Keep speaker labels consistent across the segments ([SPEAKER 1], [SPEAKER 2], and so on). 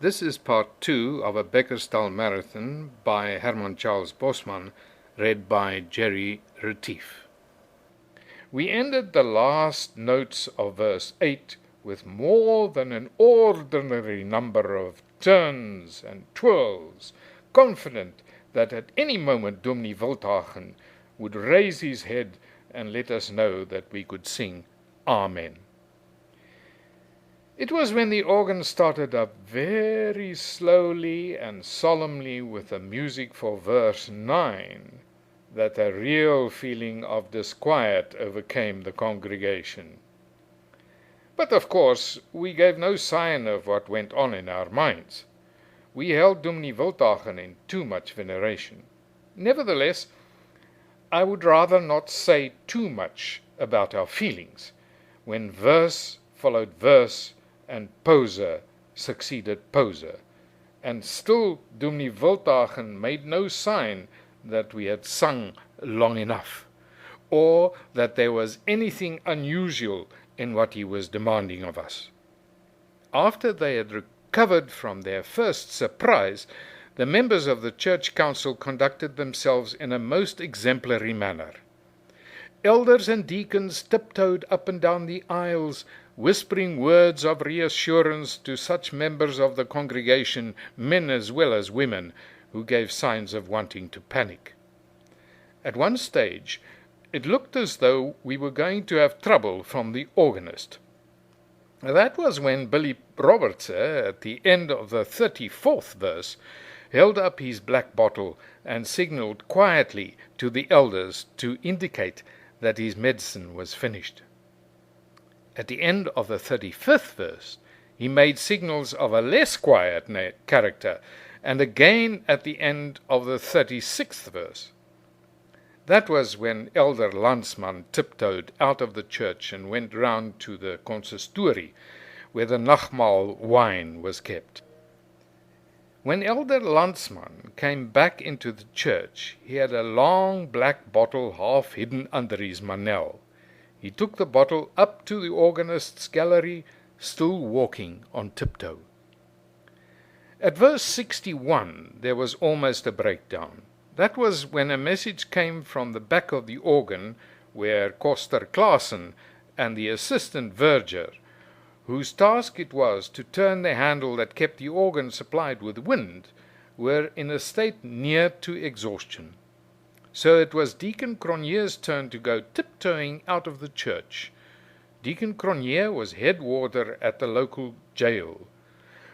[SPEAKER 1] This is part 2 of a Bekkersdal marathon by Herman Charles Bosman, read by Gerry Retief. We ended the last notes of verse 8 with more than an ordinary number of turns and twirls, confident that at any moment Dominee Wildhagen would raise his head and let us know that we could sing Amen. It was when the organ started up very slowly and solemnly with the music for verse 9 that a real feeling of disquiet overcame the congregation. But of course, we gave no sign of what went on in our minds. We held Dominee Wildhagen in too much veneration. Nevertheless, I would rather not say too much about our feelings when verse followed verse and poser succeeded poser, and still Dominee Wildhagen made no sign that we had sung long enough, or that there was anything unusual in what he was demanding of us. After they had recovered from their first surprise, the members of the church council conducted themselves in a most exemplary manner. Elders and deacons tiptoed up and down the aisles, whispering words of reassurance to such members of the congregation, men as well as women, who gave signs of wanting to panic. At one stage, it looked as though we were going to have trouble from the organist. That was when Billy Roberts, at the end of the 34th verse, held up his black bottle and signaled quietly to the elders to indicate that his medicine was finished. At the end of the 35th verse, he made signals of a less quiet character, and again at the end of the 36th verse. That was when Elder Landsman tiptoed out of the church and went round to the consistorie, where the Nachtmaal wine was kept. When Elder Landsman came back into the church, he had a long black bottle half hidden under his manel. He took the bottle up to the organist's gallery, still walking on tiptoe. At verse 61, there was almost a breakdown. That was when a message came from the back of the organ, where Koster Klaassen and the assistant verger, whose task it was to turn the handle that kept the organ supplied with wind, were in a state near to exhaustion. So it was Deacon Cronje's turn to go tiptoeing out of the church. Deacon Cronje was head warder at the local jail.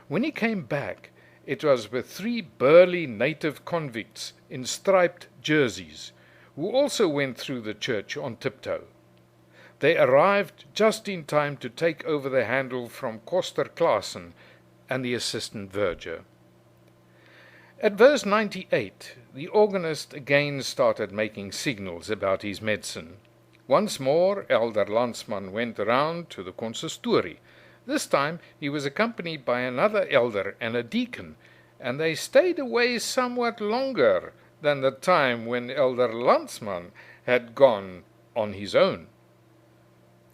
[SPEAKER 1] When he came back, it was with 3 burly native convicts in striped jerseys, who also went through the church on tiptoe. They arrived just in time to take over the handle from Koster Klaassen and the assistant verger. At verse 98, the organist again started making signals about his medicine. Once more, Elder Landsman went round to the consistorie. This time he was accompanied by another elder and a deacon, and they stayed away somewhat longer than the time when Elder Landsman had gone on his own.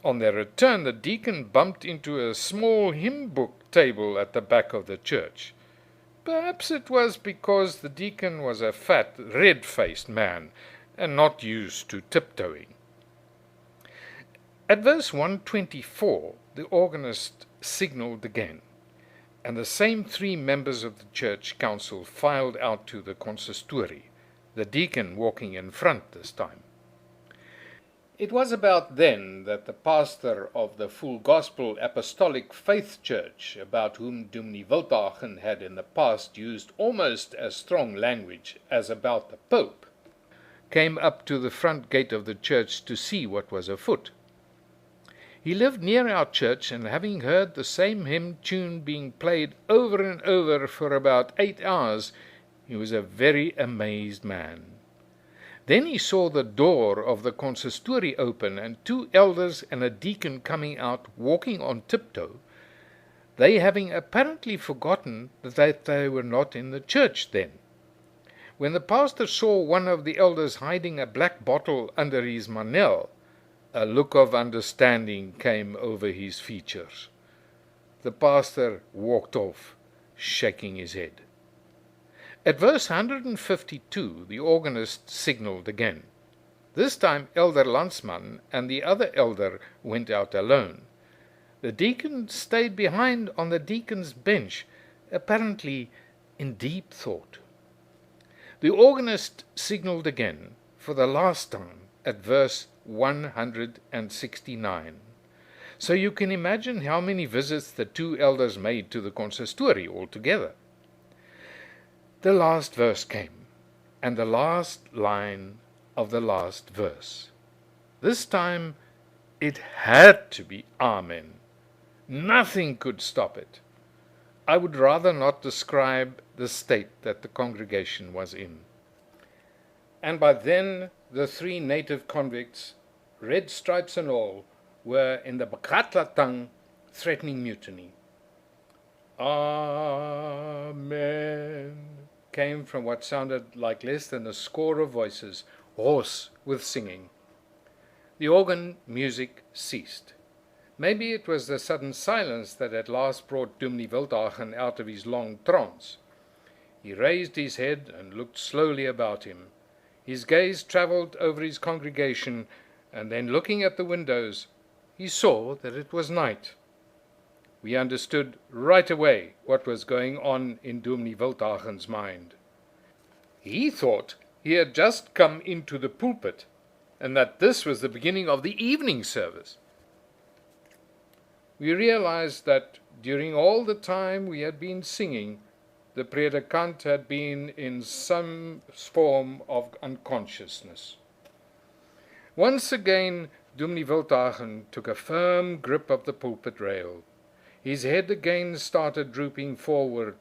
[SPEAKER 1] On their return, the deacon bumped into a small hymn book table at the back of the church. Perhaps it was because the deacon was a fat, red-faced man, and not used to tiptoeing. At verse 124, the organist signaled again, and the same 3 members of the church council filed out to the consistorie, the deacon walking in front this time. It was about then that the pastor of the Full Gospel Apostolic Faith Church, about whom Dominee Wildhagen had in the past used almost as strong language as about the Pope, came up to the front gate of the church to see what was afoot. He lived near our church, and having heard the same hymn tune being played over and over for about 8 hours, he was a very amazed man. Then he saw the door of the consistorie open and 2 elders and a deacon coming out, walking on tiptoe, they having apparently forgotten that they were not in the church then. When the pastor saw one of the elders hiding a black bottle under his manel, a look of understanding came over his features. The pastor walked off, shaking his head. At verse 152, the organist signaled again. This time Elder Landsman and the other elder went out alone. The deacon stayed behind on the deacon's bench, apparently in deep thought. The organist signaled again, for the last time, at verse 169. So you can imagine how many visits the two elders made to the consistory altogether. The last verse came, and the last line of the last verse. This time it had to be Amen. Nothing could stop it. I would rather not describe the state that the congregation was in. And by then the three native convicts, red stripes and all, were in the Bekkersdal tongue threatening mutiny. Amen came from what sounded like less than a score of voices, hoarse with singing. The organ music ceased. Maybe it was the sudden silence that at last brought Dominee Wildhagen out of his long trance. He raised his head and looked slowly about him. His gaze travelled over his congregation, and then looking at the windows, he saw that it was night. We understood right away what was going on in Dominee Wildhagen's mind. He thought he had just come into the pulpit, and that this was the beginning of the evening service. We realized that during all the time we had been singing, the predikant had been in some form of unconsciousness. Once again, Dominee Wildhagen took a firm grip of the pulpit rail. His head again started drooping forward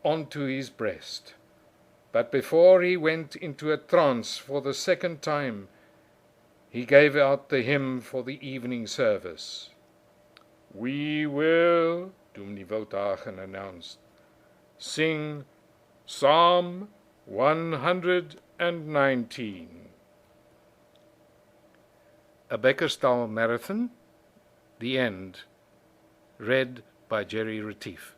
[SPEAKER 1] onto his breast. But before he went into a trance for the second time, he gave out the hymn for the evening service. "We will," Dominee Wildhagen announced, "sing Psalm 119. A Bekkersdal Marathon, the end, read by Gerry Retief.